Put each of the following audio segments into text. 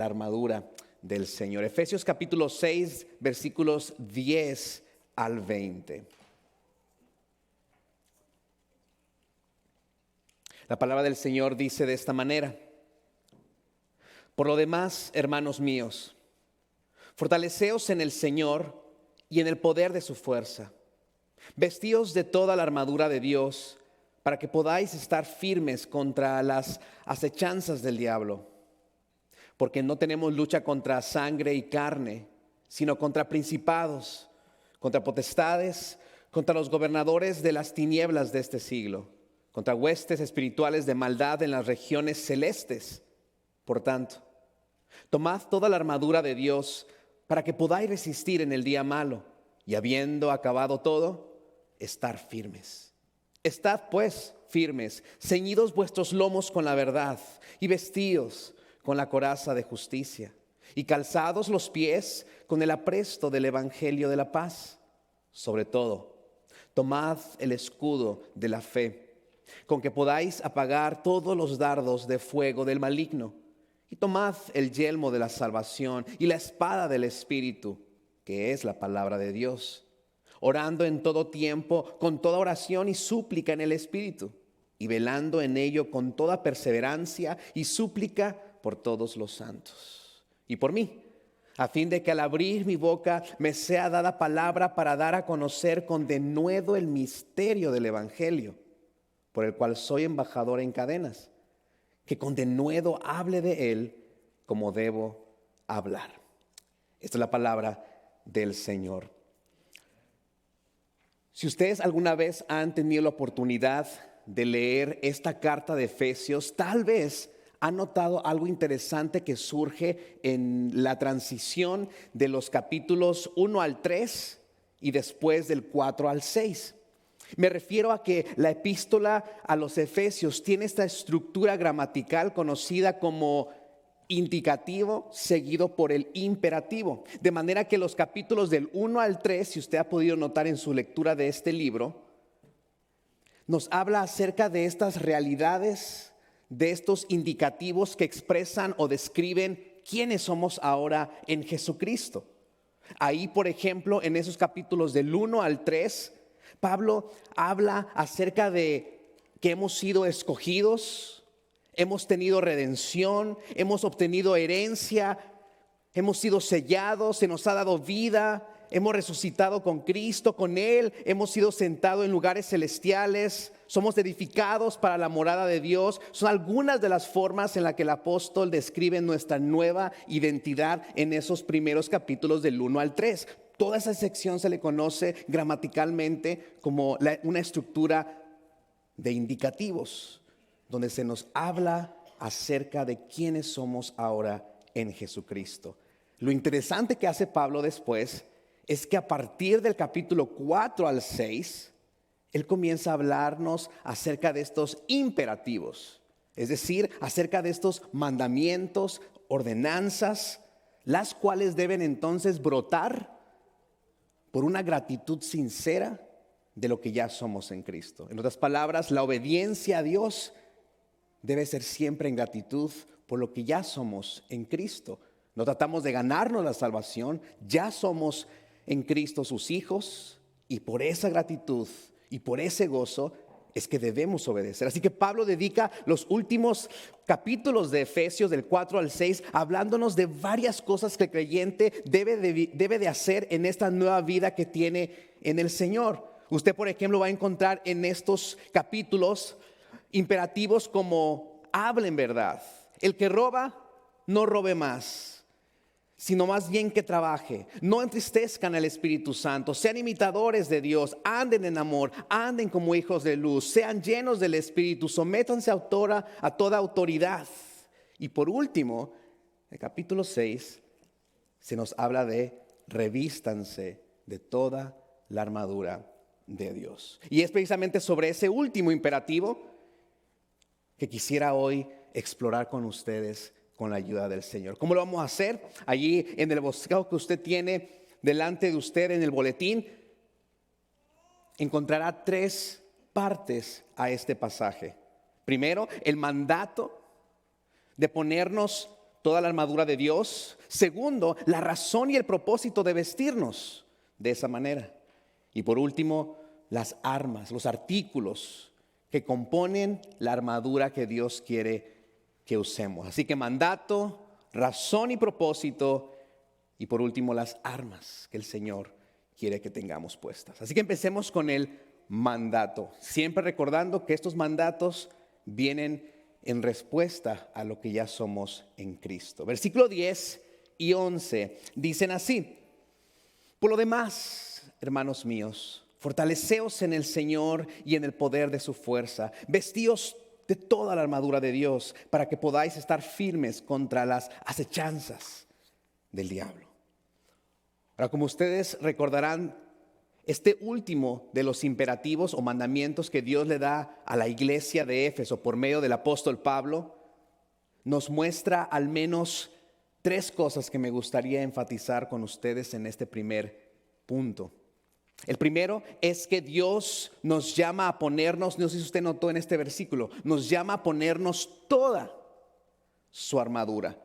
La armadura del Señor. Efesios capítulo 6, versículos 10 al 20. La palabra del Señor dice de esta manera: por lo demás, hermanos míos, fortaleceos en el Señor y en el poder de su fuerza. Vestíos de toda la armadura de Dios para que podáis estar firmes contra las acechanzas del diablo. Porque no tenemos lucha contra sangre y carne, sino contra principados, contra potestades, contra los gobernadores de las tinieblas de este siglo, contra huestes espirituales de maldad en las regiones celestes. Por tanto, tomad toda la armadura de Dios para que podáis resistir en el día malo, y habiendo acabado todo, estar firmes. Estad pues firmes, ceñidos vuestros lomos con la verdad, y vestidos con la coraza de justicia, y calzados los pies con el apresto del evangelio de la paz. Sobre todo, tomad el escudo de la fe, con que podáis apagar todos los dardos de fuego del maligno, y tomad el yelmo de la salvación y la espada del Espíritu, que es la palabra de Dios, orando en todo tiempo con toda oración y súplica en el Espíritu, y velando en ello con toda perseverancia y súplica por todos los santos y por mí, a fin de que al abrir mi boca me sea dada palabra para dar a conocer con denuedo el misterio del evangelio, por el cual soy embajador en cadenas, que con denuedo hable de él como debo hablar. Esta es la palabra del Señor. Si ustedes alguna vez han tenido la oportunidad de leer esta carta de Efesios, tal vez han notado algo interesante que surge en la transición de los capítulos 1 al 3 y después del 4 al 6. Me refiero a que la epístola a los Efesios tiene esta estructura gramatical conocida como indicativo seguido por el imperativo. De manera que los capítulos del 1 al 3, si usted ha podido notar en su lectura de este libro, nos habla acerca de estas realidades, de estos indicativos que expresan o describen quiénes somos ahora en Jesucristo. Ahí, por ejemplo, en esos capítulos del 1 al 3, Pablo habla acerca de que hemos sido escogidos, hemos tenido redención, hemos obtenido herencia, hemos sido sellados, se nos ha dado vida, hemos resucitado con Cristo, con Él, hemos sido sentados en lugares celestiales, somos edificados para la morada de Dios. Son algunas de las formas en las que el apóstol describe nuestra nueva identidad en esos primeros capítulos del 1 al 3. Toda esa sección se le conoce gramaticalmente como una estructura de indicativos, donde se nos habla acerca de quiénes somos ahora en Jesucristo. Lo interesante que hace Pablo después es que a partir del capítulo 4 al 6, él comienza a hablarnos acerca de estos imperativos, es decir, acerca de estos mandamientos, ordenanzas, las cuales deben entonces brotar por una gratitud sincera de lo que ya somos en Cristo. En otras palabras, la obediencia a Dios debe ser siempre en gratitud por lo que ya somos en Cristo. No tratamos de ganarnos la salvación, ya somos en Cristo sus hijos, y por esa gratitud y por ese gozo es que debemos obedecer. Así que Pablo dedica los últimos capítulos de Efesios del 4 al 6 hablándonos de varias cosas que el creyente debe de hacer en esta nueva vida que tiene en el Señor. Usted, por ejemplo, va a encontrar en estos capítulos imperativos como hablen verdad. El que roba, no robe más, sino más bien que trabaje. No entristezcan al Espíritu Santo, sean imitadores de Dios, anden en amor, anden como hijos de luz, sean llenos del Espíritu, sométanse a toda autoridad. Y por último, en el capítulo 6 se nos habla de revístanse de toda la armadura de Dios. Y es precisamente sobre ese último imperativo que quisiera hoy explorar con ustedes con la ayuda del Señor. ¿Cómo lo vamos a hacer? Allí en el bosquejo que usted tiene delante de usted en el boletín, encontrará 3 partes a este pasaje. Primero, el mandato de ponernos toda la armadura de Dios. Segundo, la razón y el propósito de vestirnos de esa manera. Y por último, las armas, los artículos que componen la armadura que Dios quiere que usemos. Así que mandato, razón y propósito, y por último las armas que el Señor quiere que tengamos puestas. Así que empecemos con el mandato, siempre recordando que estos mandatos vienen en respuesta a lo que ya somos en Cristo. Versículo 10 y 11 dicen así: por lo demás, hermanos míos, fortaleceos en el Señor y en el poder de su fuerza. Vestíos de toda la armadura de Dios para que podáis estar firmes contra las acechanzas del diablo. Ahora, como ustedes recordarán, este último de los imperativos o mandamientos que Dios le da a la iglesia de Éfeso por medio del apóstol Pablo nos muestra al menos 3 cosas que me gustaría enfatizar con ustedes en este primer punto. El primero es que Dios nos llama a ponernos, no sé si usted notó en este versículo, nos llama a ponernos toda su armadura.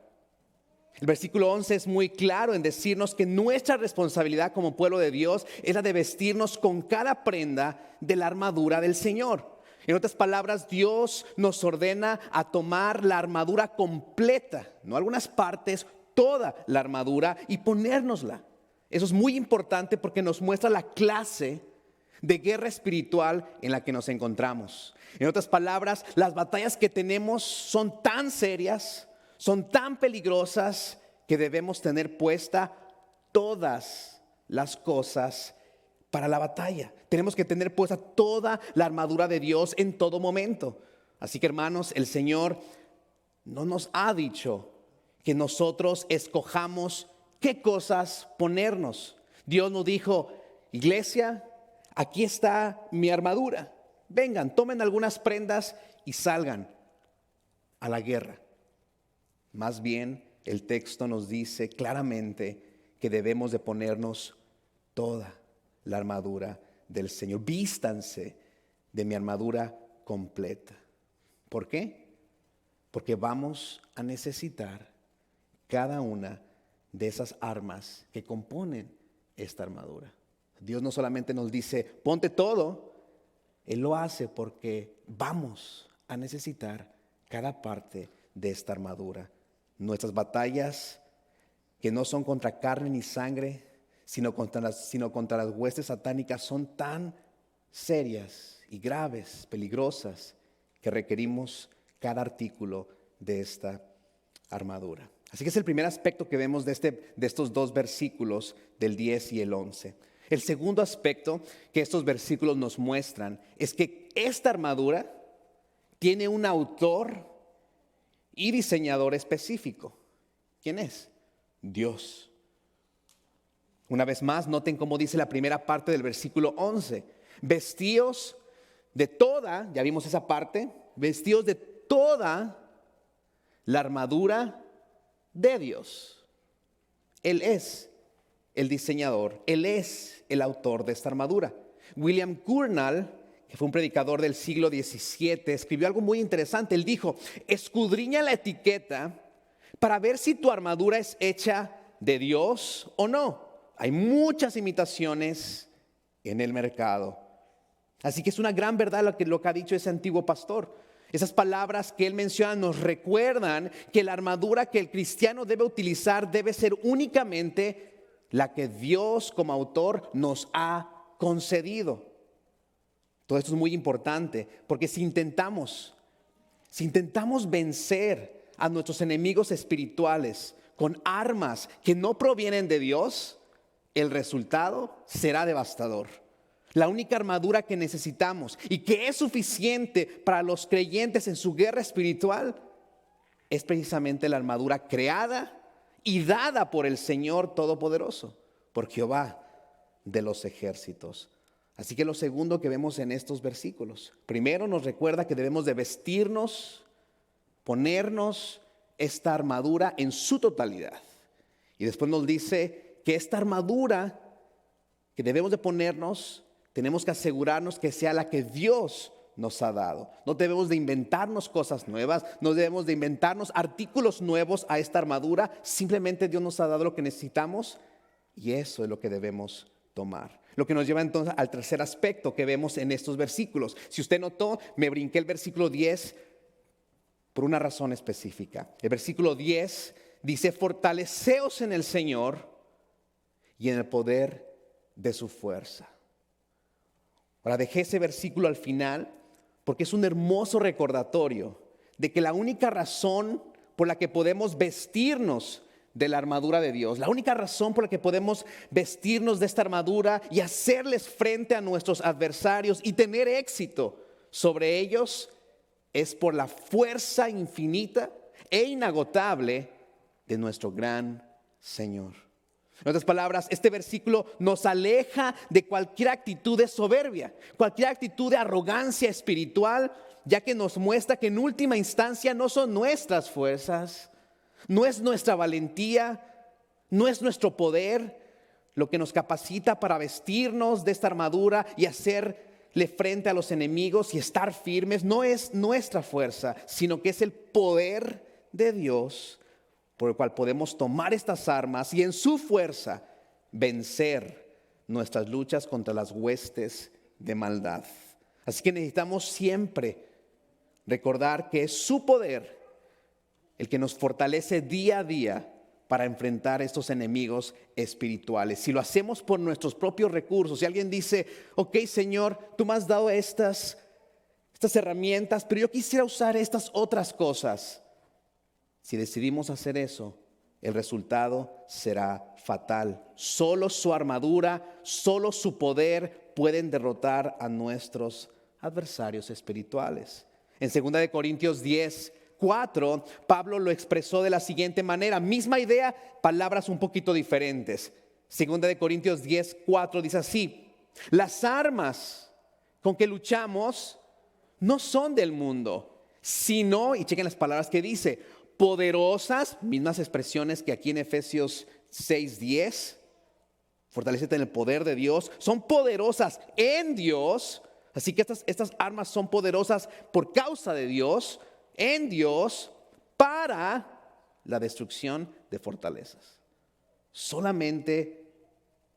El versículo 11 es muy claro en decirnos que nuestra responsabilidad como pueblo de Dios es la de vestirnos con cada prenda de la armadura del Señor. En otras palabras, Dios nos ordena a tomar la armadura completa, no algunas partes, toda la armadura y ponérnosla. Eso es muy importante porque nos muestra la clase de guerra espiritual en la que nos encontramos. En otras palabras, las batallas que tenemos son tan serias, son tan peligrosas que debemos tener puesta todas las cosas para la batalla. Tenemos que tener puesta toda la armadura de Dios en todo momento. Así que, hermanos, el Señor no nos ha dicho que nosotros escojamos qué cosas ponernos. Dios nos dijo: iglesia, aquí está mi armadura. Vengan, tomen algunas prendas y salgan a la guerra. Más bien, el texto nos dice claramente que debemos de ponernos toda la armadura del Señor. Vístanse de mi armadura completa. ¿Por qué? Porque vamos a necesitar cada una de esas armas que componen esta armadura. Dios no solamente nos dice, ponte todo, Él lo hace porque vamos a necesitar cada parte de esta armadura. Nuestras batallas, que no son contra carne ni sangre, sino contra las huestes satánicas, son tan serias y graves, peligrosas, que requerimos cada artículo de esta armadura. Así que es el primer aspecto que vemos de estos 2 versículos, del 10 y el 11. El segundo aspecto que estos versículos nos muestran es que esta armadura tiene un autor y diseñador específico. ¿Quién es? Dios. Una vez más, noten cómo dice la primera parte del versículo 11. Vestíos de toda, ya vimos esa parte, vestíos de toda la armadura de Dios. Él es el diseñador, Él es el autor de esta armadura. William Gurnall, que fue un predicador del siglo XVII, escribió algo muy interesante. Él dijo: escudriña la etiqueta para ver si tu armadura es hecha de Dios o no. Hay muchas imitaciones en el mercado. Así que es una gran verdad lo que ha dicho ese antiguo pastor. Esas palabras que él menciona nos recuerdan que la armadura que el cristiano debe utilizar debe ser únicamente la que Dios como autor nos ha concedido. Todo esto es muy importante porque si intentamos vencer a nuestros enemigos espirituales con armas que no provienen de Dios, el resultado será devastador. La única armadura que necesitamos y que es suficiente para los creyentes en su guerra espiritual es precisamente la armadura creada y dada por el Señor Todopoderoso, por Jehová de los ejércitos. Así que lo segundo que vemos en estos versículos, primero nos recuerda que debemos de vestirnos, ponernos esta armadura en su totalidad. Y después nos dice que esta armadura que debemos de ponernos, tenemos que asegurarnos que sea la que Dios nos ha dado. No debemos de inventarnos cosas nuevas, no debemos de inventarnos artículos nuevos a esta armadura. Simplemente Dios nos ha dado lo que necesitamos y eso es lo que debemos tomar. Lo que nos lleva entonces al tercer aspecto que vemos en estos versículos. Si usted notó, me brinqué el versículo 10 por una razón específica. El versículo 10 dice: fortaleceos en el Señor y en el poder de su fuerza. Ahora dejé ese versículo al final porque es un hermoso recordatorio de que la única razón por la que podemos vestirnos de la armadura de Dios, la única razón por la que podemos vestirnos de esta armadura y hacerles frente a nuestros adversarios y tener éxito sobre ellos, es por la fuerza infinita e inagotable de nuestro gran Señor. En otras palabras, este versículo nos aleja de cualquier actitud de soberbia, cualquier actitud de arrogancia espiritual, ya que nos muestra que en última instancia no son nuestras fuerzas, no es nuestra valentía, no es nuestro poder lo que nos capacita para vestirnos de esta armadura y hacerle frente a los enemigos y estar firmes. No es nuestra fuerza, sino que es el poder de Dios por el cual podemos tomar estas armas y en su fuerza vencer nuestras luchas contra las huestes de maldad. Así que necesitamos siempre recordar que es su poder el que nos fortalece día a día para enfrentar estos enemigos espirituales. Si lo hacemos por nuestros propios recursos, si alguien dice: ok, Señor, tú me has dado estas herramientas, pero yo quisiera usar estas otras cosas. Si decidimos hacer eso, el resultado será fatal. Solo su armadura, solo su poder pueden derrotar a nuestros adversarios espirituales. En 2 Corintios 10:4, Pablo lo expresó de la siguiente manera. Misma idea, palabras un poquito diferentes. 2 Corintios 10:4 dice así: las armas con que luchamos no son del mundo, sino, y chequen las palabras que dice, poderosas, mismas expresiones que aquí en Efesios 6:10, fortalécete en el poder de Dios, son poderosas en Dios. Así que estas armas son poderosas por causa de Dios, en Dios, para la destrucción de fortalezas. Solamente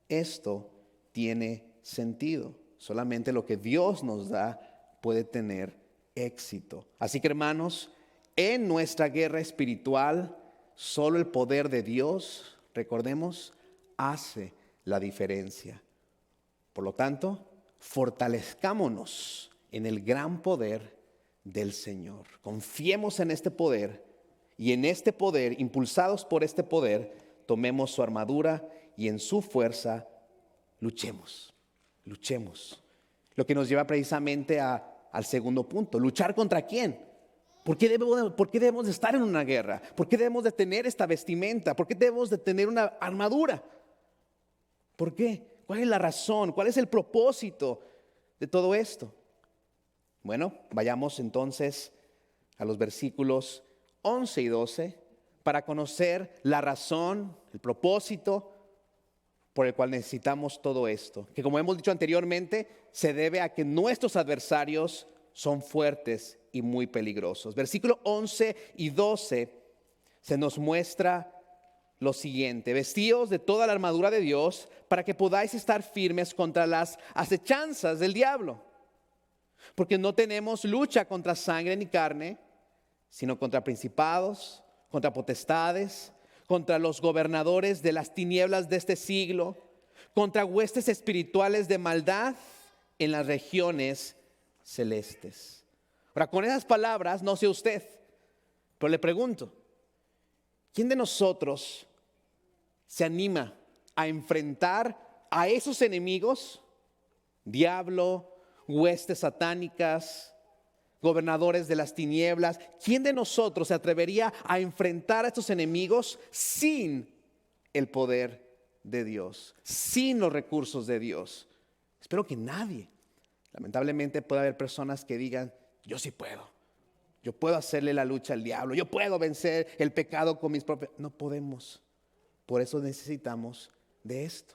esto tiene sentido. Solamente lo que Dios nos da puede tener éxito. Así que, hermanos, en nuestra guerra espiritual, solo el poder de Dios, recordemos, hace la diferencia. Por lo tanto, fortalezcámonos en el gran poder del Señor. Confiemos en este poder y en este poder, impulsados por este poder, tomemos su armadura y en su fuerza luchemos. Lo que nos lleva precisamente al segundo punto: luchar contra quién. ¿Por qué debemos de estar en una guerra? ¿Por qué debemos de tener esta vestimenta? ¿Por qué debemos de tener una armadura? ¿Por qué? ¿Cuál es la razón? ¿Cuál es el propósito de todo esto? Bueno, vayamos entonces a los versículos 11 y 12 para conocer la razón, el propósito por el cual necesitamos todo esto. Que, como hemos dicho anteriormente, se debe a que nuestros adversarios son fuertes y muy peligrosos. Versículos 11 y 12 se nos muestra lo siguiente: vestíos de toda la armadura de Dios para que podáis estar firmes contra las acechanzas del diablo. Porque no tenemos lucha contra sangre ni carne, sino contra principados, contra potestades, contra los gobernadores de las tinieblas de este siglo, contra huestes espirituales de maldad en las regiones celestes. Ahora, con esas palabras, no sé usted, pero le pregunto: ¿quién de nosotros se anima a enfrentar a esos enemigos? Diablo, huestes satánicas, gobernadores de las tinieblas. ¿Quién de nosotros se atrevería a enfrentar a estos enemigos sin el poder de Dios, sin los recursos de Dios? Espero que nadie. Lamentablemente puede haber personas que digan: yo sí puedo. Yo puedo hacerle la lucha al diablo. Yo puedo vencer el pecado con mis propios. No podemos. Por eso necesitamos de esto.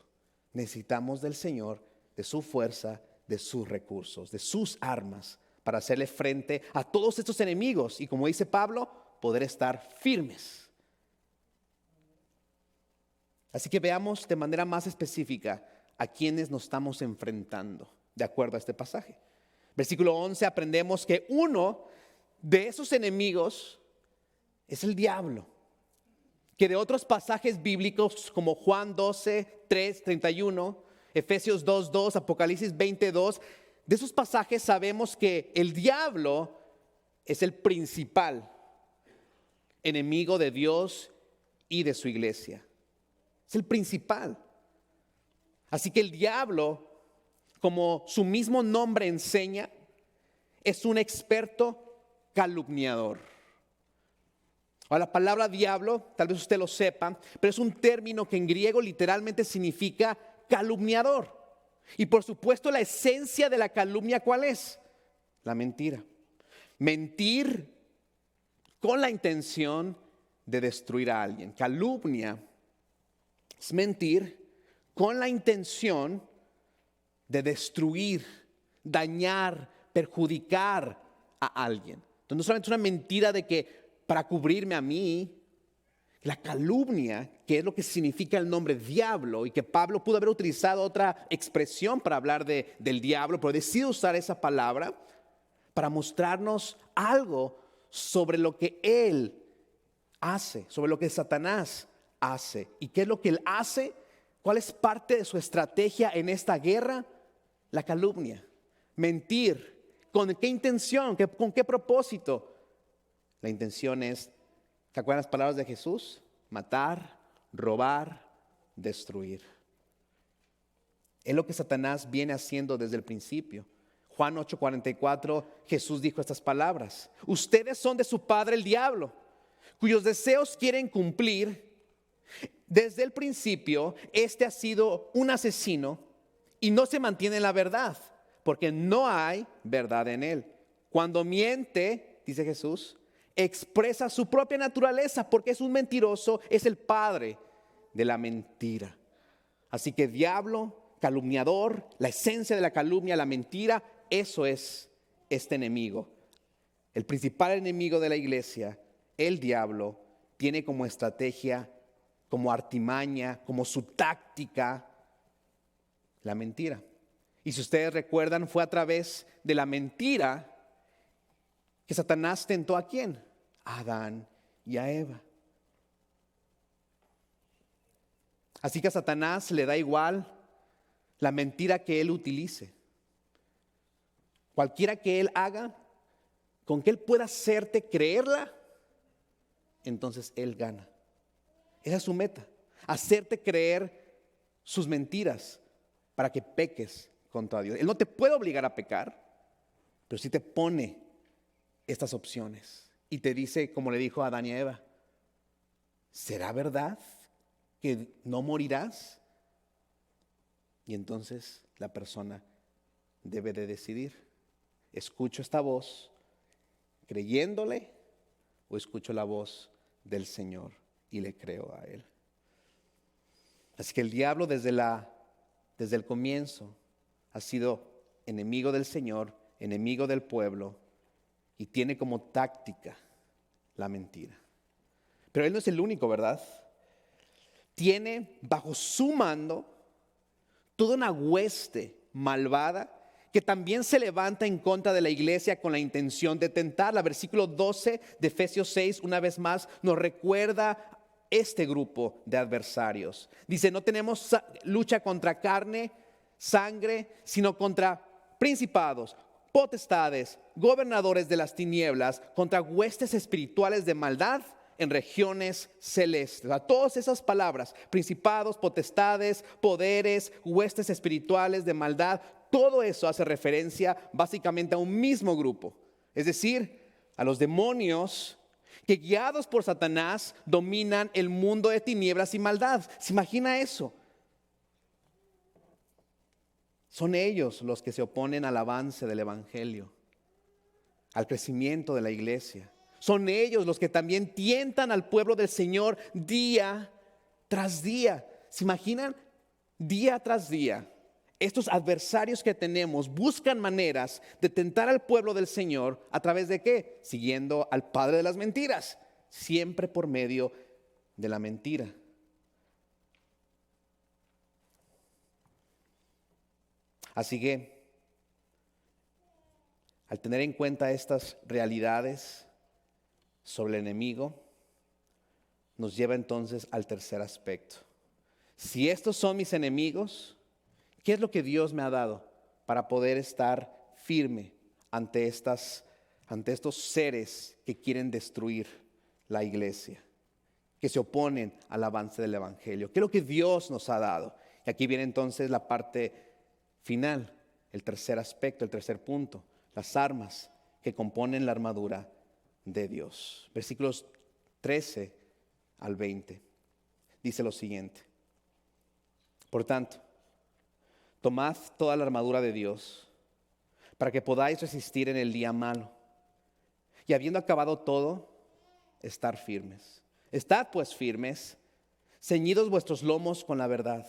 Necesitamos del Señor, de su fuerza, de sus recursos, de sus armas para hacerle frente a todos estos enemigos y, como dice Pablo, poder estar firmes. Así que veamos de manera más específica a quienes nos estamos enfrentando, de acuerdo a este pasaje. Versículo 11, aprendemos que uno de esos enemigos es el diablo, que de otros pasajes bíblicos como Juan 12, 3, 31, Efesios 2, 2, Apocalipsis 22, de esos pasajes sabemos que el diablo es el principal enemigo de Dios y de su iglesia. Es el principal. Así que el diablo, como su mismo nombre enseña, es un experto calumniador. Ahora, la palabra diablo, tal vez usted lo sepa, pero es un término que en griego literalmente significa calumniador. Y por supuesto la esencia de la calumnia, ¿cuál es? La mentira. Mentir con la intención de destruir a alguien. Calumnia es mentir con la intención de destruir, dañar, perjudicar a alguien. Entonces no solamente es una mentira de que para cubrirme a mí, la calumnia, que es lo que significa el nombre diablo, y que Pablo pudo haber utilizado otra expresión para hablar del diablo, pero decide usar esa palabra para mostrarnos algo sobre lo que él hace, sobre lo que Satanás hace. ¿Y qué es lo que él hace? ¿Cuál es parte de su estrategia en esta guerra? La calumnia, mentir. ¿Con qué intención? ¿Con qué propósito? La intención es, ¿te acuerdas las palabras de Jesús? Matar, robar, destruir. Es lo que Satanás viene haciendo desde el principio. Juan 8:44, Jesús dijo estas palabras: ustedes son de su padre el diablo, cuyos deseos quieren cumplir. Desde el principio, este ha sido un asesino y no se mantiene en la verdad, porque no hay verdad en él. Cuando miente, dice Jesús, expresa su propia naturaleza, porque es un mentiroso, es el padre de la mentira. Así que diablo, calumniador, la esencia de la calumnia, la mentira, eso es este enemigo. El principal enemigo de la iglesia, el diablo, tiene como estrategia, como artimaña, como su táctica, la mentira. Y si ustedes recuerdan, fue a través de la mentira que Satanás tentó ¿a quién? A Adán y a Eva. Así que a Satanás le da igual la mentira que él utilice. Cualquiera que él haga, con que él pueda hacerte creerla, entonces él gana. Esa es su meta, hacerte creer sus mentiras para que peques contra Dios. Él no te puede obligar a pecar, pero sí te pone estas opciones y te dice, como le dijo a Adán y a Eva: ¿será verdad que no morirás? Y entonces la persona debe de decidir: ¿escucho esta voz creyéndole o escucho la voz del Señor y le creo a Él? Así que el diablo desde el comienzo ha sido enemigo del Señor, enemigo del pueblo, y tiene como táctica la mentira. Pero él no es el único, ¿verdad? Tiene bajo su mando toda una hueste malvada que también se levanta en contra de la iglesia con la intención de tentarla. Versículo 12 de Efesios 6, una vez más, nos recuerda este grupo de adversarios. Dice, no tenemos lucha contra carne, sangre, sino contra principados, potestades, gobernadores de las tinieblas, contra huestes espirituales de maldad en regiones celestes. A todas esas palabras, principados, potestades, poderes, huestes espirituales de maldad, todo eso hace referencia básicamente a un mismo grupo, es decir, a los demonios que, guiados por Satanás, dominan el mundo de tinieblas y maldad. ¿Se imagina eso? Son ellos los que se oponen al avance del evangelio, al crecimiento de la iglesia. Son ellos los que también tientan al pueblo del Señor día tras día. ¿Se imaginan? Día tras día, estos adversarios que tenemos buscan maneras de tentar al pueblo del Señor a través de ¿qué? Siguiendo al padre de las mentiras, siempre por medio de la mentira. Así que, al tener en cuenta estas realidades sobre el enemigo, nos lleva entonces al tercer aspecto. Si estos son mis enemigos, ¿qué es lo que Dios me ha dado para poder estar firme ante estos seres que quieren destruir la iglesia, que se oponen al avance del evangelio? ¿Qué es lo que Dios nos ha dado? Y aquí viene entonces la parte final, el tercer aspecto, el tercer punto, las armas que componen la armadura de Dios. Versículos 13 al 20. Dice lo siguiente: por tanto, tomad toda la armadura de Dios para que podáis resistir en el día malo. Y habiendo acabado todo, estar firmes. Estad pues firmes, ceñidos vuestros lomos con la verdad,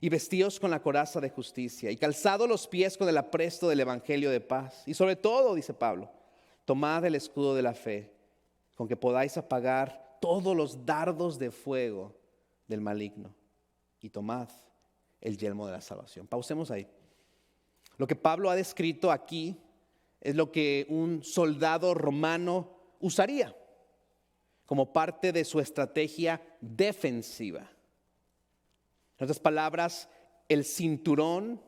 y vestíos con la coraza de justicia, y calzados los pies con el apresto del evangelio de paz. Y sobre todo, dice Pablo, tomad el escudo de la fe, con que podáis apagar todos los dardos de fuego del maligno. Y tomad el yelmo de la salvación. Pausemos ahí. Lo que Pablo ha descrito aquí es lo que un soldado romano usaría como parte de su estrategia defensiva. En otras palabras, el cinturón,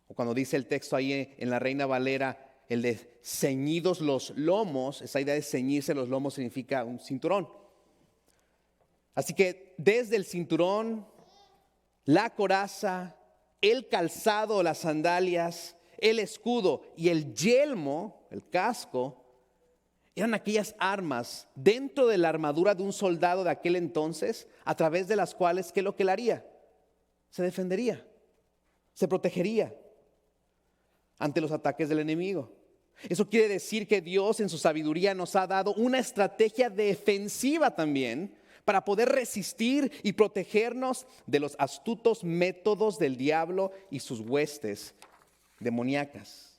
o cuando dice el texto ahí en la Reina Valera, el de ceñidos los lomos, esa idea de ceñirse los lomos significa un cinturón. Así que desde el cinturón, la coraza, el calzado, las sandalias, el escudo y el yelmo, el casco, eran aquellas armas dentro de la armadura de un soldado de aquel entonces, a través de las cuales, ¿qué es lo que él haría? Se defendería, se protegería ante los ataques del enemigo. Eso quiere decir que Dios en su sabiduría nos ha dado una estrategia defensiva también para poder resistir y protegernos de los astutos métodos del diablo y sus huestes demoníacas.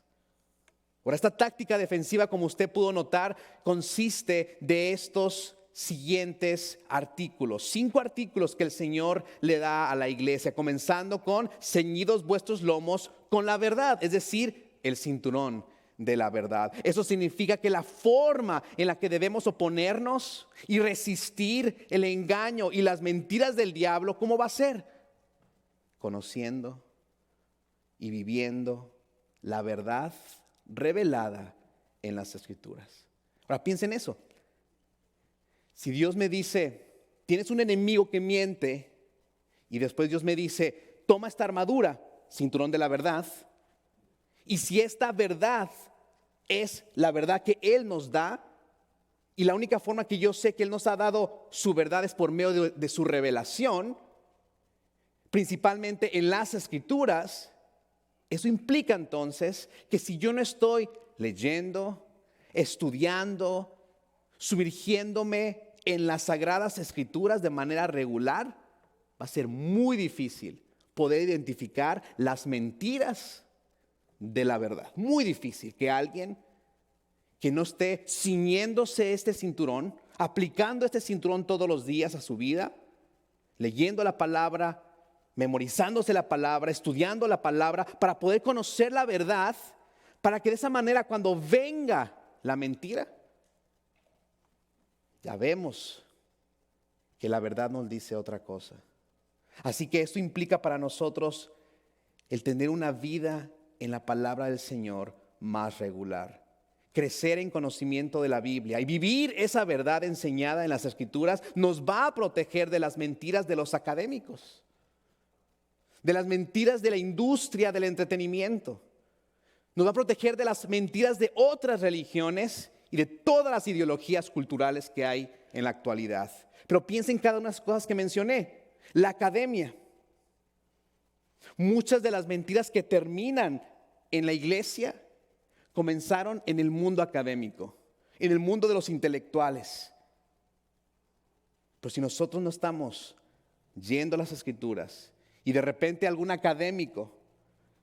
Ahora, esta táctica defensiva, como usted pudo notar, consiste de estos siguientes artículos. 5 artículos que el Señor le da a la iglesia, comenzando con ceñidos vuestros lomos con la verdad, es decir, el cinturón de la verdad. Eso significa que la forma en la que debemos oponernos y resistir el engaño y las mentiras del diablo, ¿cómo va a ser? Conociendo y viviendo la verdad revelada en las Escrituras. Ahora piensen en eso. Si Dios me dice, tienes un enemigo que miente, y después Dios me dice, toma esta armadura, cinturón de la verdad, y si esta verdad es la verdad que Él nos da, y la única forma que yo sé que Él nos ha dado su verdad es por medio de su revelación, principalmente en las Escrituras, eso implica entonces que si yo no estoy leyendo, estudiando, sumergiéndome en las Sagradas Escrituras de manera regular, va a ser muy difícil poder identificar las mentiras de la verdad. Muy difícil que alguien que no esté ciñéndose este cinturón, aplicando este cinturón todos los días a su vida, leyendo la palabra, memorizándose la palabra, estudiando la palabra, para poder conocer la verdad, para que de esa manera cuando venga la mentira, ya vemos que la verdad nos dice otra cosa. Así que esto implica para nosotros el tener una vida en la palabra del Señor más regular. Crecer en conocimiento de la Biblia y vivir esa verdad enseñada en las Escrituras nos va a proteger de las mentiras de los académicos, de las mentiras de la industria del entretenimiento. Nos va a proteger de las mentiras de otras religiones y de todas las ideologías culturales que hay en la actualidad. Pero piensen en cada una de las cosas que mencioné. La academia. Muchas de las mentiras que terminan en la iglesia comenzaron en el mundo académico, en el mundo de los intelectuales. Pero si nosotros no estamos yendo a las Escrituras Y de repente algún académico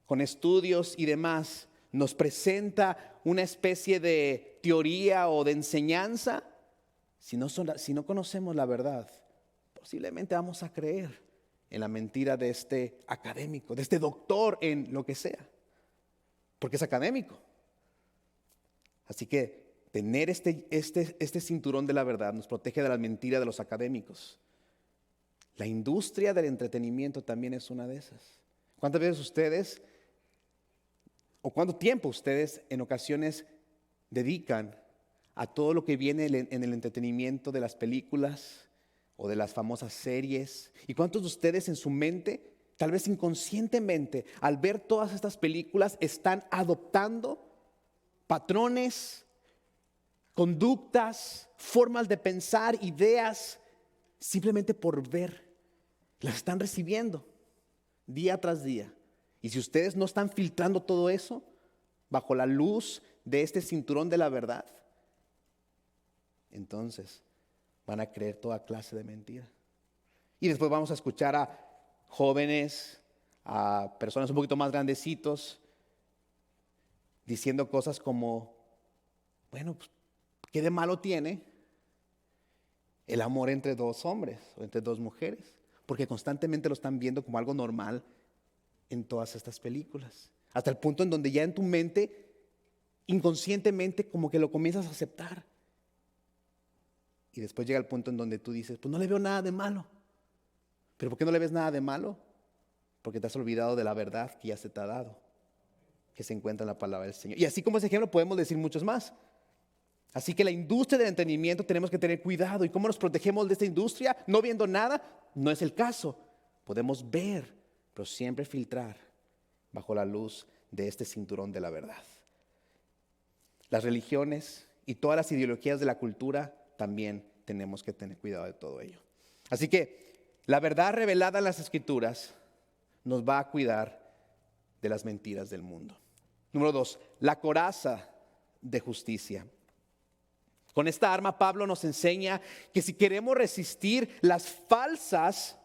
con estudios y demás nos presenta una especie de teoría o de enseñanza, si no conocemos la verdad, posiblemente vamos a creer en la mentira de este académico, de este doctor en lo que sea, porque es académico. Así que tener este cinturón de la verdad nos protege de las mentiras de los académicos. La industria del entretenimiento también es una de esas. ¿Cuántas veces ustedes, o cuánto tiempo ustedes en ocasiones dedican a todo lo que viene en el entretenimiento de las películas o de las famosas series? ¿Y cuántos de ustedes en su mente, tal vez inconscientemente, al ver todas estas películas, están adoptando patrones, conductas, formas de pensar, ideas, simplemente por ver? Las están recibiendo día tras día. Y si ustedes no están filtrando todo eso bajo la luz de este cinturón de la verdad, entonces van a creer toda clase de mentira. Y después vamos a escuchar a jóvenes, a personas un poquito más grandecitos, diciendo cosas como, bueno, pues, ¿qué de malo tiene el amor entre dos hombres o entre dos mujeres? Porque constantemente lo están viendo como algo normal en todas estas películas. Hasta el punto en donde ya en tu mente, inconscientemente, como que lo comienzas a aceptar. Y después llega el punto en donde tú dices, pues no le veo nada de malo. ¿Pero por qué no le ves nada de malo? Porque te has olvidado de la verdad que ya se te ha dado, que se encuentra en la palabra del Señor. Y así como ese ejemplo podemos decir muchos más. Así que la industria del entretenimiento tenemos que tener cuidado. ¿Y cómo nos protegemos de esta industria? No viendo nada, no es el caso. Podemos ver, pero siempre filtrar bajo la luz de este cinturón de la verdad. Las religiones y todas las ideologías de la cultura también tenemos que tener cuidado de todo ello. Así que la verdad revelada en las Escrituras nos va a cuidar de las mentiras del mundo. Número 2, la coraza de justicia. Con esta arma Pablo nos enseña que si queremos resistir las falsas,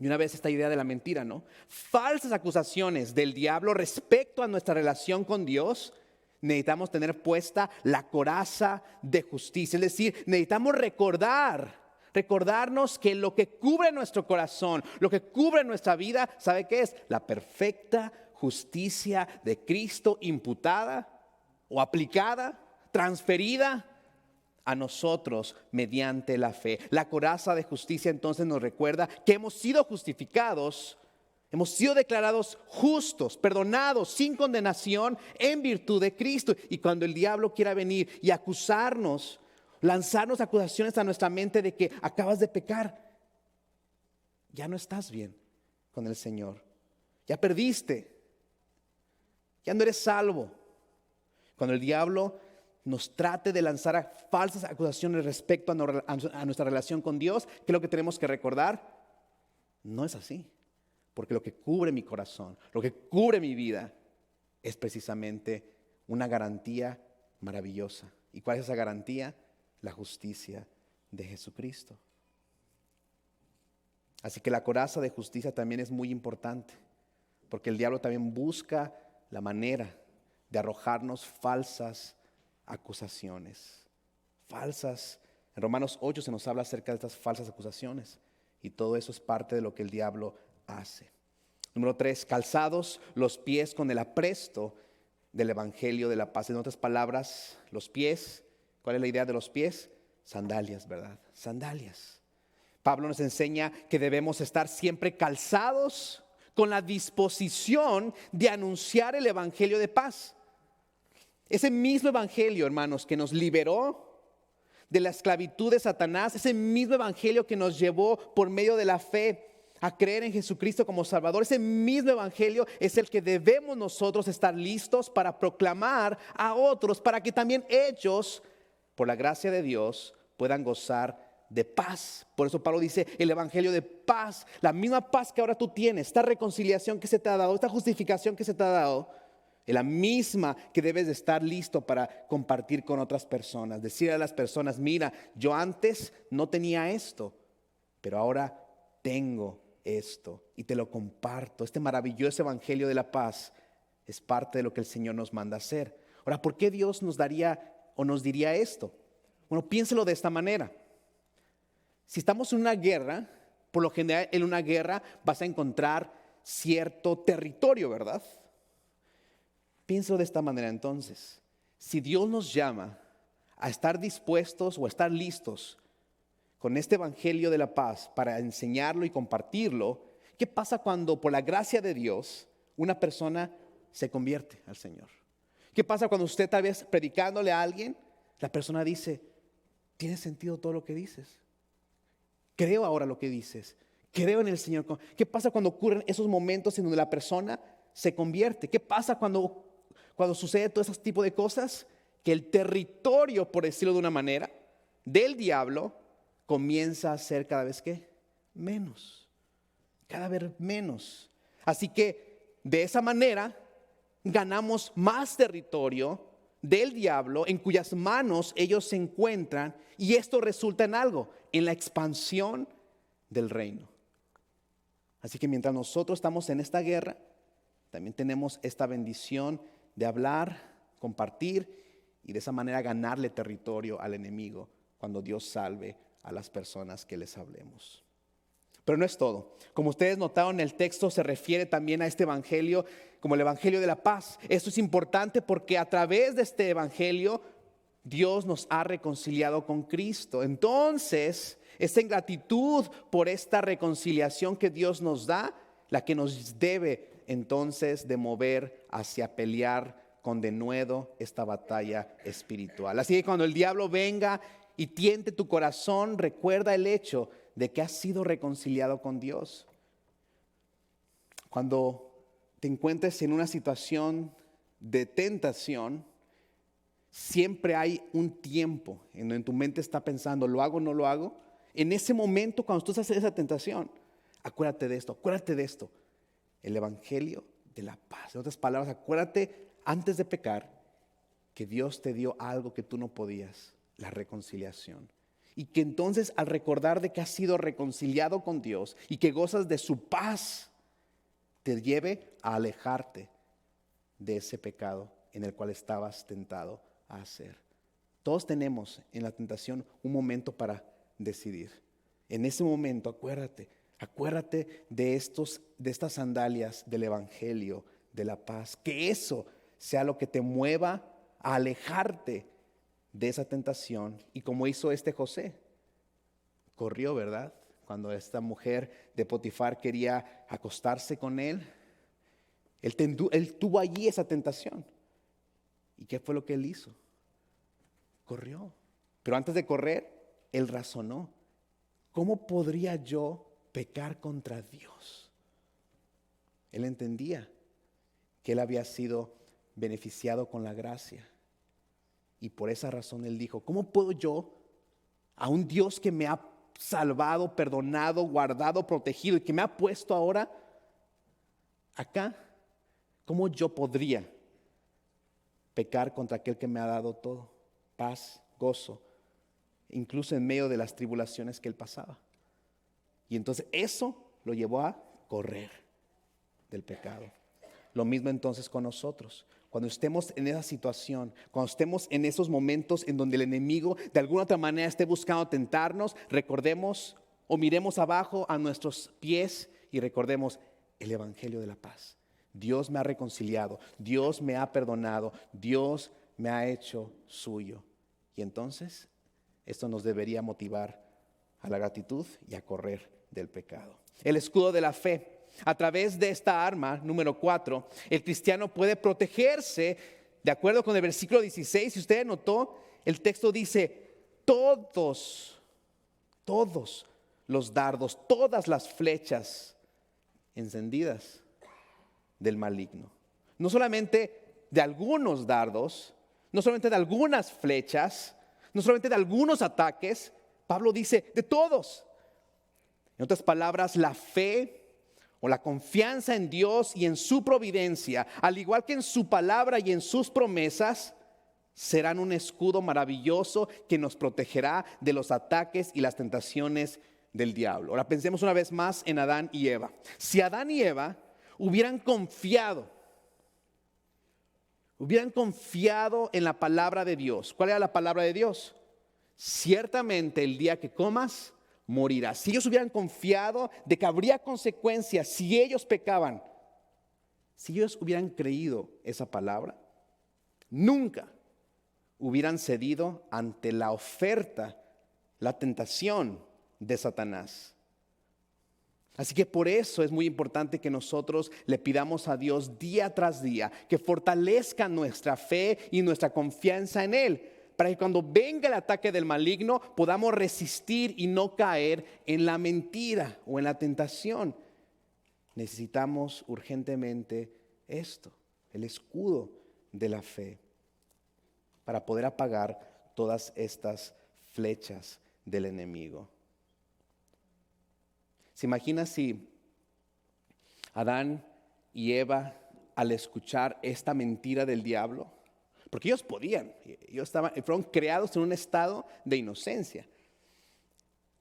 y una vez esta idea de la mentira, ¿no? Falsas acusaciones del diablo respecto a nuestra relación con Dios, necesitamos tener puesta la coraza de justicia. Es decir, necesitamos recordarnos que lo que cubre nuestro corazón, lo que cubre nuestra vida, ¿sabe qué es? La perfecta justicia de Cristo imputada o aplicada, transferida a nosotros mediante la fe. La coraza de justicia entonces nos recuerda que hemos sido justificados, hemos sido declarados justos, perdonados, sin condenación en virtud de Cristo. Y cuando el diablo quiera venir y acusarnos, lanzarnos acusaciones a nuestra mente de que acabas de pecar, ya no estás bien con el Señor, ya perdiste, ya no eres salvo. Cuando el diablo nos trate de lanzar falsas acusaciones respecto a nuestra relación con Dios, ¿qué es lo que tenemos que recordar? No es así, porque lo que cubre mi corazón, lo que cubre mi vida, es precisamente una garantía maravillosa. ¿Y cuál es esa garantía? La justicia de Jesucristo. Así que la coraza de justicia también es muy importante, porque el diablo también busca la manera de arrojarnos falsas acusaciones. Falsas. En Romanos 8 se nos habla acerca de estas falsas acusaciones, y todo eso es parte de lo que el diablo hace. Número 3, calzados los pies con el apresto del evangelio de la paz. En otras palabras, los pies, ¿cuál es la idea de los pies? Sandalias, ¿verdad? Sandalias. Pablo nos enseña que debemos estar siempre calzados con la disposición de anunciar el evangelio de paz. Ese mismo evangelio, hermanos, que nos liberó de la esclavitud de Satanás, ese mismo evangelio que nos llevó por medio de la fe a creer en Jesucristo como Salvador, ese mismo evangelio es el que debemos nosotros estar listos para proclamar a otros, para que también ellos, por la gracia de Dios, puedan gozar de paz. Por eso Pablo dice el evangelio de paz, la misma paz que ahora tú tienes, esta reconciliación que se te ha dado, esta justificación que se te ha dado, es la misma que debes de estar listo para compartir con otras personas. Decir a las personas, mira, yo antes no tenía esto, pero ahora tengo esto y te lo comparto. Este maravilloso evangelio de la paz es parte de lo que el Señor nos manda hacer. Ahora, ¿por qué Dios nos daría o nos diría esto? Bueno, piénselo de esta manera. Si estamos en una guerra, por lo general en una guerra vas a encontrar cierto territorio, ¿verdad? Piénselo de esta manera entonces. Si Dios nos llama a estar dispuestos o a estar listos con este evangelio de la paz para enseñarlo y compartirlo, ¿qué pasa cuando por la gracia de Dios una persona se convierte al Señor? ¿Qué pasa cuando usted tal vez predicándole a alguien, la persona dice, ¿tiene sentido todo lo que dices? Creo ahora lo que dices, creo en el Señor. ¿Qué pasa cuando ocurren esos momentos en donde la persona se convierte? ¿Qué pasa cuando sucede todo ese tipo de cosas? Que el territorio, por decirlo de una manera, del diablo comienza a ser cada vez que menos, cada vez menos. Así que de esa manera ganamos más territorio del diablo en cuyas manos ellos se encuentran, y esto resulta en algo, en la expansión del reino. Así que mientras nosotros estamos en esta guerra, también tenemos esta bendición de hablar, compartir y de esa manera ganarle territorio al enemigo cuando Dios salve a las personas que les hablemos. Pero no es todo. Como ustedes notaron, el texto se refiere también a este evangelio como el evangelio de la paz. Esto es importante porque a través de este evangelio Dios nos ha reconciliado con Cristo. Entonces, es en gratitud por esta reconciliación que Dios nos da, la que nos debe entonces de mover hacia pelear con denuedo esta batalla espiritual. Así que cuando el diablo venga y tiente tu corazón, recuerda el hecho de que has sido reconciliado con Dios. Cuando te encuentres en una situación de tentación, siempre hay un tiempo en donde tu mente está pensando, ¿lo hago o no lo hago? En ese momento, cuando tú estás en esa tentación, acuérdate de esto, el evangelio de la paz. En otras palabras, acuérdate antes de pecar que Dios te dio algo que tú no podías, la reconciliación. Y que entonces al recordar de que has sido reconciliado con Dios y que gozas de su paz, te lleve a alejarte de ese pecado en el cual estabas tentado a hacer. Todos tenemos en la tentación un momento para decidir. En ese momento acuérdate de estas sandalias del evangelio de la paz. Que eso sea lo que te mueva a alejarte de esa tentación. Y como hizo José, corrió, ¿verdad? Cuando esta mujer de Potifar quería acostarse con él, él tuvo allí esa tentación. ¿Y qué fue lo que él hizo? Corrió. Pero antes de correr, él razonó. ¿Cómo podría yo pecar contra Dios? Él entendía que él había sido beneficiado con la gracia. Y por esa razón él dijo, ¿cómo puedo yo, a un Dios que me ha salvado, perdonado, guardado, protegido y que me ha puesto ahora acá, cómo yo podría pecar contra aquel que me ha dado todo? Paz, gozo, incluso en medio de las tribulaciones que él pasaba. Y entonces eso lo llevó a correr del pecado. Lo mismo entonces con nosotros. Cuando estemos en esa situación, cuando estemos en esos momentos en donde el enemigo de alguna otra manera esté buscando tentarnos, recordemos o miremos abajo a nuestros pies y recordemos el evangelio de la paz. Dios me ha reconciliado, Dios me ha perdonado, Dios me ha hecho suyo. Y entonces esto nos debería motivar a la gratitud y a correr del pecado. El escudo de la fe. A través de esta arma, número 4, el cristiano puede protegerse. De acuerdo con el versículo 16, si usted notó, el texto dice, todos los dardos, todas las flechas encendidas del maligno. No solamente de algunos dardos, no solamente de algunas flechas, no solamente de algunos ataques, Pablo dice de todos. En otras palabras, la fe o la confianza en Dios y en su providencia, al igual que en su palabra y en sus promesas, serán un escudo maravilloso que nos protegerá de los ataques y las tentaciones del diablo. Ahora pensemos una vez más en Adán y Eva. Si Adán y Eva hubieran confiado en la palabra de Dios. ¿Cuál era la palabra de Dios? Ciertamente el día que comas, morirás. Si ellos hubieran confiado de que habría consecuencias si ellos pecaban, si ellos hubieran creído esa palabra, nunca hubieran cedido ante la oferta, la tentación de Satanás. Así que por eso es muy importante que nosotros le pidamos a Dios día tras día que fortalezca nuestra fe y nuestra confianza en Él, para que cuando venga el ataque del maligno podamos resistir y no caer en la mentira o en la tentación. Necesitamos urgentemente esto, el escudo de la fe, para poder apagar todas estas flechas del enemigo. ¿Se imagina si Adán y Eva, al escuchar esta mentira del diablo, porque ellos podían, fueron creados en un estado de inocencia.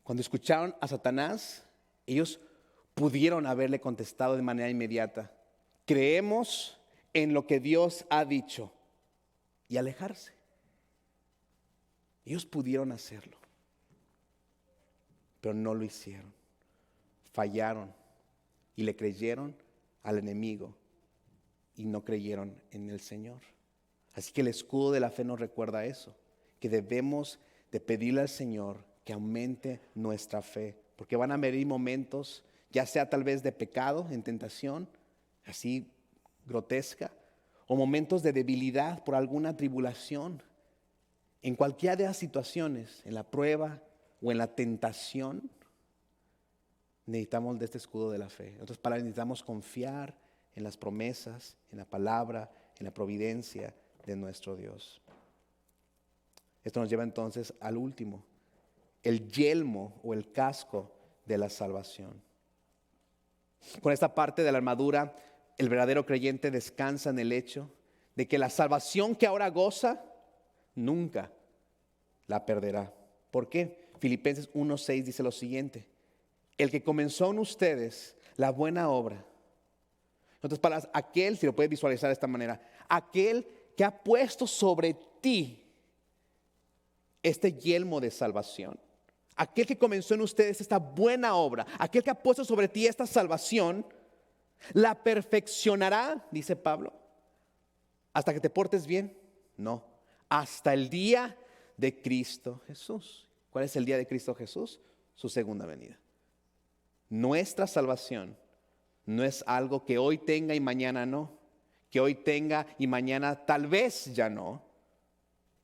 Cuando escucharon a Satanás, ellos pudieron haberle contestado de manera inmediata: creemos en lo que Dios ha dicho, y alejarse. Ellos pudieron hacerlo, pero no lo hicieron. Fallaron y le creyeron al enemigo y no creyeron en el Señor. Así que el escudo de la fe nos recuerda eso, que debemos de pedirle al Señor que aumente nuestra fe, porque van a venir momentos, ya sea tal vez de pecado, en tentación, así grotesca, o momentos de debilidad por alguna tribulación. En cualquiera de las situaciones, en la prueba o en la tentación, necesitamos de este escudo de la fe. En otras palabras, necesitamos confiar en las promesas, en la palabra, en la providencia de nuestro Dios. Esto nos lleva entonces al último, el yelmo o el casco de la salvación. Con esta parte de la armadura, el verdadero creyente descansa en el hecho de que la salvación que ahora goza, nunca la perderá. ¿Por qué? Filipenses 1:6 dice lo siguiente: el que comenzó en ustedes la buena obra. En otras palabras, aquel, si lo puedes visualizar de esta manera, aquel que ha puesto sobre ti este yelmo de salvación, aquel que comenzó en ustedes esta buena obra, aquel que ha puesto sobre ti esta salvación, la perfeccionará, dice Pablo, hasta que te portes bien. No, hasta el día de Cristo Jesús. ¿Cuál es el día de Cristo Jesús? Su segunda venida. Nuestra salvación no es algo que hoy tenga y mañana no, que hoy tenga y mañana tal vez ya no.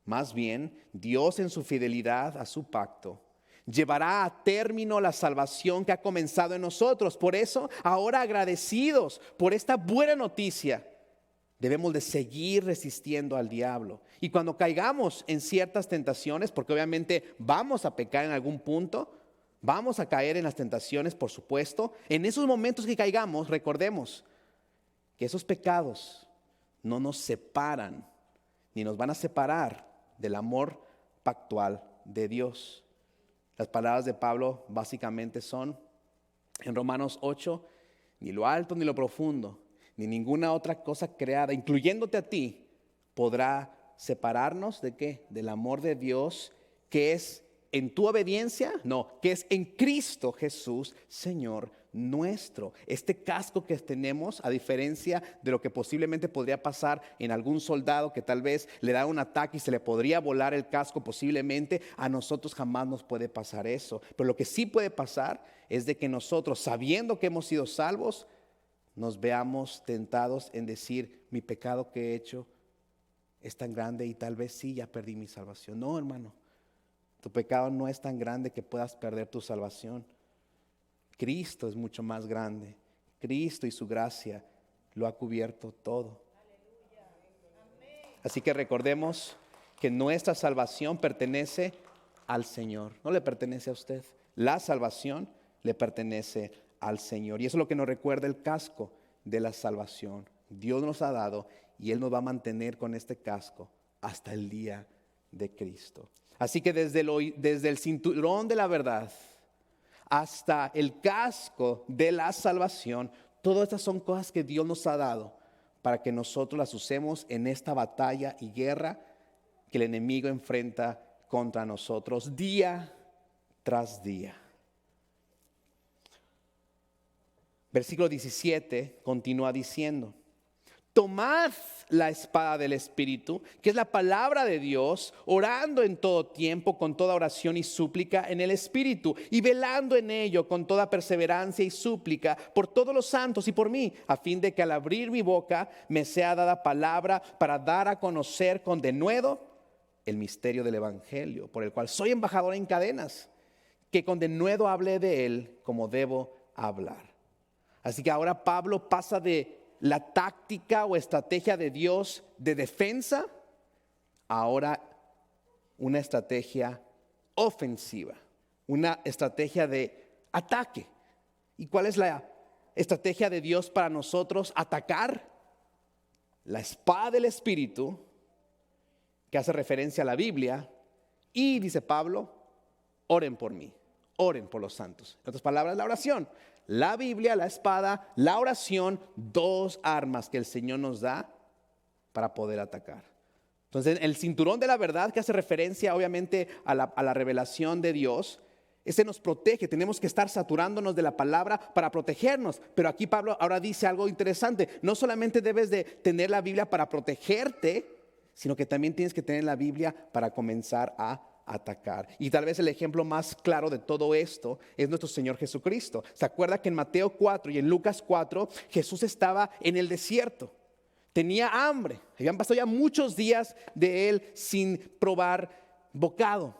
Más bien, Dios en su fidelidad a su pacto llevará a término la salvación que ha comenzado en nosotros. Por eso, ahora agradecidos por esta buena noticia, debemos de seguir resistiendo al diablo. Y cuando caigamos en ciertas tentaciones, porque obviamente vamos a pecar en algún punto, vamos a caer en las tentaciones, por supuesto. En esos momentos que caigamos, recordemos que esos pecados no nos separan, ni nos van a separar del amor pactual de Dios. Las palabras de Pablo básicamente son, en Romanos 8, ni lo alto ni lo profundo, ni ninguna otra cosa creada, incluyéndote a ti, podrá separarnos ¿de qué? Del amor de Dios, que es en tu obediencia, no, que es en Cristo Jesús, Señor nuestro. Este casco que tenemos, a diferencia de lo que posiblemente podría pasar en algún soldado que tal vez le da un ataque y se le podría volar el casco posiblemente, a nosotros jamás nos puede pasar eso. Pero lo que sí puede pasar es de que nosotros, sabiendo que hemos sido salvos, nos veamos tentados en decir: mi pecado que he hecho es tan grande y tal vez sí ya perdí mi salvación. No, hermano. Tu pecado no es tan grande que puedas perder tu salvación. Cristo es mucho más grande. Cristo y su gracia lo ha cubierto todo. Así que recordemos que nuestra salvación pertenece al Señor. No le pertenece a usted. La salvación le pertenece al Señor. Y eso es lo que nos recuerda el casco de la salvación. Dios nos ha dado y Él nos va a mantener con este casco hasta el día de Cristo. Así que desde el cinturón de la verdad hasta el casco de la salvación, todas estas son cosas que Dios nos ha dado para que nosotros las usemos en esta batalla y guerra que el enemigo enfrenta contra nosotros día tras día. Versículo 17 continúa diciendo: tomad la espada del Espíritu, que es la palabra de Dios, orando en todo tiempo con toda oración y súplica en el Espíritu, y velando en ello con toda perseverancia y súplica por todos los santos y por mí, a fin de que al abrir mi boca me sea dada palabra para dar a conocer con denuedo el misterio del Evangelio, por el cual soy embajador en cadenas, que con denuedo hable de él como debo hablar. Así que ahora Pablo pasa de la táctica o estrategia de Dios de defensa, ahora una estrategia ofensiva, una estrategia de ataque. ¿Y cuál es la estrategia de Dios para nosotros? Atacar la espada del Espíritu, que hace referencia a la Biblia, y dice Pablo, oren por mí, oren por los santos. En otras palabras, la oración. La Biblia, la espada, la oración, dos armas que el Señor nos da para poder atacar. Entonces, el cinturón de la verdad, que hace referencia obviamente a la revelación de Dios, ese nos protege. Tenemos que estar saturándonos de la palabra para protegernos. Pero aquí Pablo ahora dice algo interesante. No solamente debes de tener la Biblia para protegerte, sino que también tienes que tener la Biblia para comenzar a atacar. Y tal vez el ejemplo más claro de todo esto es nuestro Señor Jesucristo. ¿Se acuerda que en Mateo 4 y en Lucas 4 Jesús estaba en el desierto? Tenía hambre. Habían pasado ya muchos días de él sin probar bocado.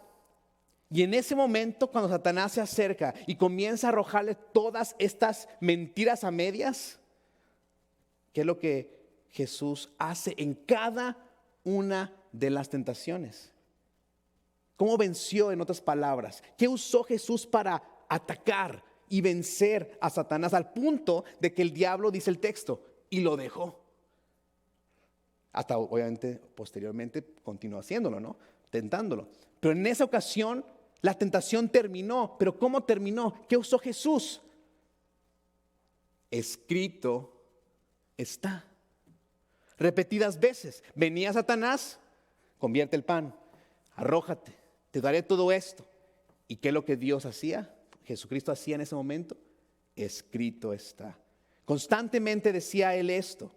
Y en ese momento, cuando Satanás se acerca y comienza a arrojarle todas estas mentiras a medias, ¿qué es lo que Jesús hace en cada una de las tentaciones? ¿Cómo venció, en otras palabras? ¿Qué usó Jesús para atacar y vencer a Satanás al punto de que el diablo, dice el texto, y lo dejó? Hasta obviamente posteriormente continuó haciéndolo, ¿no? Tentándolo. Pero en esa ocasión la tentación terminó. ¿Pero cómo terminó? ¿Qué usó Jesús? Escrito está. Repetidas veces. Venía Satanás, convierte el pan, arrójate. Te daré todo esto. ¿Y qué es lo que Dios hacía? Jesucristo hacía en ese momento. Escrito está. Constantemente decía él esto.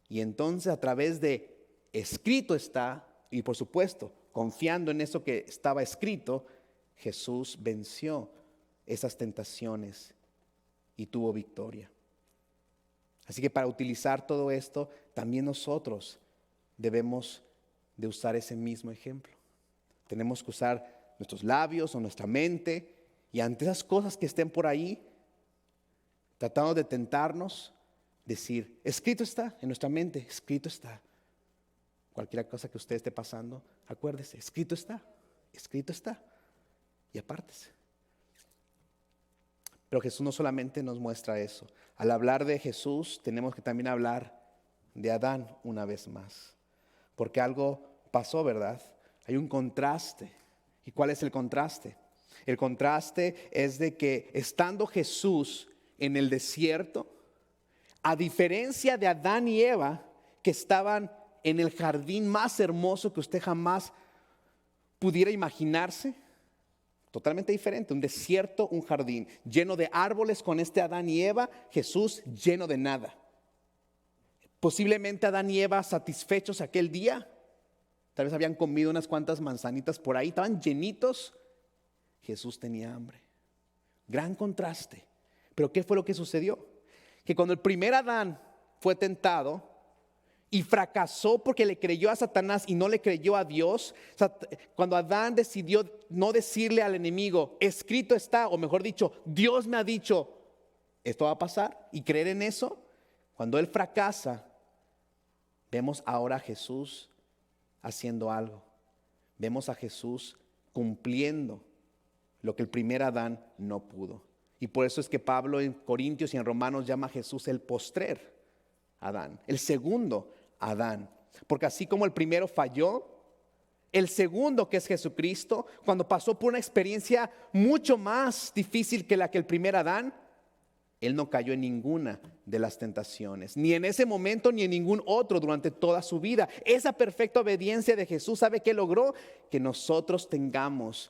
Y entonces a través de escrito está, y por supuesto, confiando en eso que estaba escrito, Jesús venció esas tentaciones y tuvo victoria. Así que para utilizar todo esto, también nosotros debemos de usar ese mismo ejemplo. Tenemos que usar nuestros labios o nuestra mente, y ante esas cosas que estén por ahí, tratando de tentarnos, decir, escrito está en nuestra mente, escrito está. Cualquier cosa que usted esté pasando, acuérdese, escrito está, y apártese. Pero Jesús no solamente nos muestra eso. Al hablar de Jesús, tenemos que también hablar de Adán una vez más, porque algo pasó, ¿verdad? Hay un contraste. ¿Y cuál es el contraste? El contraste es de que estando Jesús en el desierto, a diferencia de Adán y Eva, que estaban en el jardín más hermoso que usted jamás pudiera imaginarse, totalmente diferente, un desierto, un jardín lleno de árboles con este Adán y Eva, Jesús lleno de nada. Posiblemente Adán y Eva satisfechos aquel día, tal vez habían comido unas cuantas manzanitas por ahí, estaban llenitos. Jesús tenía hambre. Gran contraste. Pero ¿qué fue lo que sucedió? Que cuando el primer Adán fue tentado y fracasó porque le creyó a Satanás y no le creyó a Dios, cuando Adán decidió no decirle al enemigo, escrito está, o mejor dicho, Dios me ha dicho, esto va a pasar, y creer en eso, cuando él fracasa, vemos ahora a Jesús haciendo algo. Vemos a Jesús cumpliendo lo que el primer Adán no pudo. Y por eso es que Pablo en Corintios y en Romanos llama a Jesús el postrer Adán, el segundo Adán. Porque así como el primero falló, El segundo, que es Jesucristo, cuando pasó por una experiencia mucho más difícil que la que el primer Adán, Él no cayó en ninguna de las tentaciones, ni en ese momento ni en ningún otro durante toda su vida. Esa perfecta obediencia de Jesús, ¿sabe qué logró? Que nosotros tengamos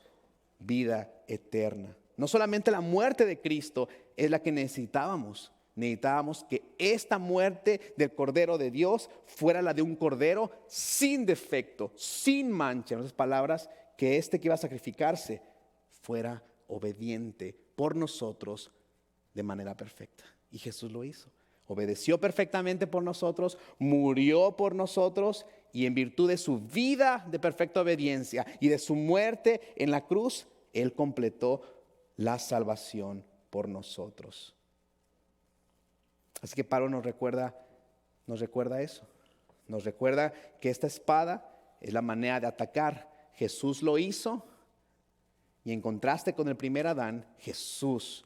vida eterna. No solamente la muerte de Cristo es la que necesitábamos. Necesitábamos que esta muerte del Cordero de Dios fuera la de un Cordero sin defecto, sin mancha. En otras palabras, que este que iba a sacrificarse fuera obediente por nosotros de manera perfecta. Y Jesús lo hizo. Obedeció perfectamente por nosotros, murió por nosotros, y en virtud de su vida de perfecta obediencia y de su muerte en la cruz, Él completó la salvación por nosotros. Así que Pablo nos recuerda eso. Nos recuerda que esta espada es la manera de atacar. Jesús lo hizo, y en contraste con el primer Adán, Jesús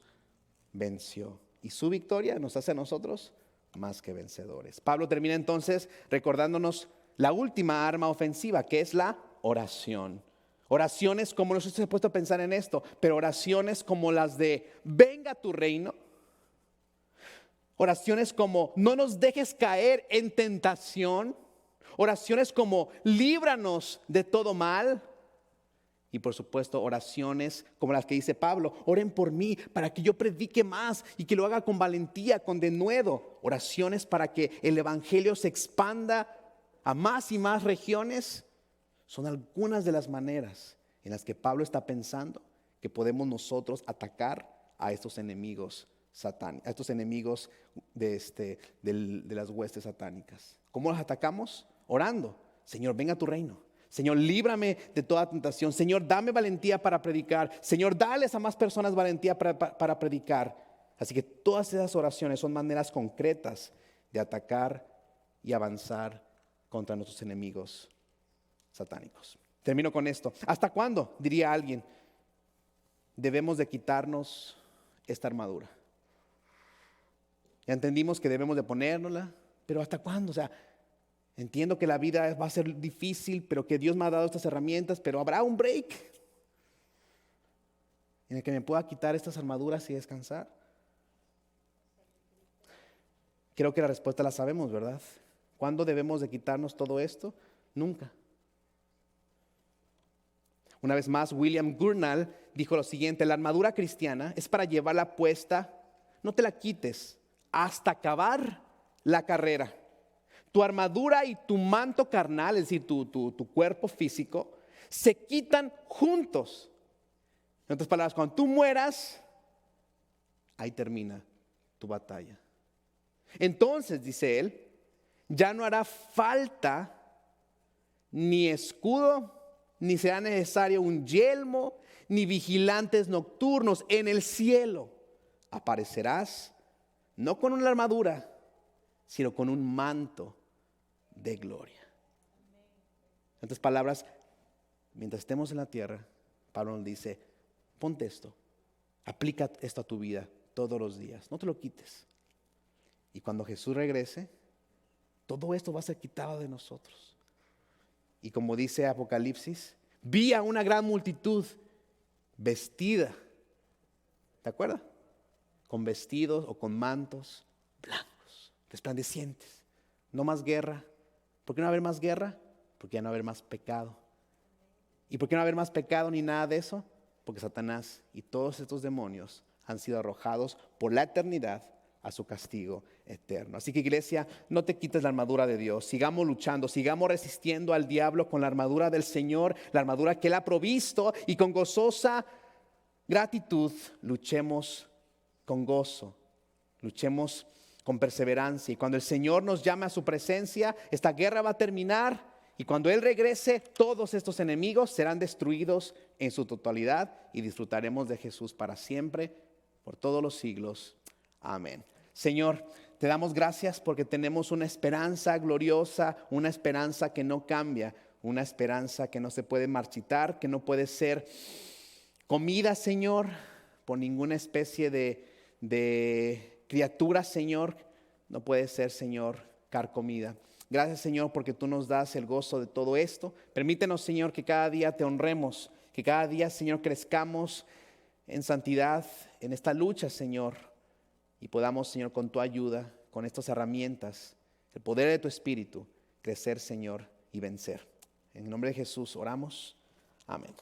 venció. Y su victoria nos hace a nosotros más que vencedores. Pablo termina entonces recordándonos la última arma ofensiva, que es la oración. Oraciones como, no sé si se ha puesto a pensar en esto, pero oraciones como las de venga tu reino. Oraciones como no nos dejes caer en tentación. Oraciones como líbranos de todo mal. Y por supuesto oraciones como las que dice Pablo: oren por mí para que yo predique más y que lo haga con valentía, con denuedo. Oraciones para que el evangelio se expanda a más y más regiones. Son algunas de las maneras en las que Pablo está pensando que podemos nosotros atacar a estos enemigos satánicos, a estos enemigos de las huestes satánicas. ¿Cómo los atacamos? Orando. Señor, venga a tu reino. Señor, líbrame de toda tentación. Señor, dame valentía para predicar. Señor, dales a más personas valentía para predicar. Así que todas esas oraciones son maneras concretas de atacar y avanzar contra nuestros enemigos satánicos. Termino con esto. ¿Hasta cuándo, diría alguien, debemos de quitarnos esta armadura? Ya entendimos que debemos de ponérnosla, pero ¿hasta cuándo? O sea, entiendo que la vida va a ser difícil, pero que Dios me ha dado estas herramientas, pero habrá un break en el que me pueda quitar estas armaduras y descansar. Creo que la respuesta la sabemos, ¿verdad? ¿Cuándo debemos de quitarnos todo esto? Nunca. Una vez más, William Gurnall dijo lo siguiente: la armadura cristiana es para llevarla puesta, no te la quites hasta acabar la carrera. Tu armadura y tu manto carnal, es decir, tu cuerpo físico, se quitan juntos. En otras palabras, cuando tú mueras, ahí termina tu batalla. Entonces, dice él, ya no hará falta ni escudo, ni será necesario un yelmo, ni vigilantes nocturnos. En el cielo aparecerás no con una armadura, sino con un manto de gloria. En otras palabras, mientras estemos en la tierra, Pablo nos dice: ponte esto, aplica esto a tu vida todos los días, no te lo quites. Y cuando Jesús regrese, todo esto va a ser quitado de nosotros. Y como dice Apocalipsis, vi a una gran multitud vestida, ¿te acuerdas? Con vestidos o con mantos blancos, resplandecientes. No más guerra. ¿Por qué no va a haber más guerra? Porque ya no va a haber más pecado. ¿Y por qué no va a haber más pecado ni nada de eso? Porque Satanás y todos estos demonios han sido arrojados por la eternidad a su castigo eterno. Así que, iglesia, no te quites la armadura de Dios. Sigamos luchando, sigamos resistiendo al diablo con la armadura del Señor, la armadura que Él ha provisto, y con gozosa gratitud luchemos con gozo, luchemos con perseverancia. Y cuando el Señor nos llame a su presencia, esta guerra va a terminar, y cuando Él regrese, todos estos enemigos serán destruidos en su totalidad, y disfrutaremos de Jesús para siempre, por todos los siglos. Amén. Señor, te damos gracias porque tenemos una esperanza gloriosa, una esperanza que no cambia, una esperanza que no se puede marchitar, que no puede ser comida, Señor, por ninguna especie de criatura, Señor. No puede ser, Señor, carcomida. Gracias, Señor, porque tú nos das el gozo de todo esto. Permítenos, Señor, que cada día te honremos, que cada día, Señor, crezcamos en santidad, en esta lucha, Señor, y podamos, Señor, con tu ayuda, con estas herramientas, el poder de tu Espíritu, crecer, Señor, y vencer. En el nombre de Jesús oramos. Amén.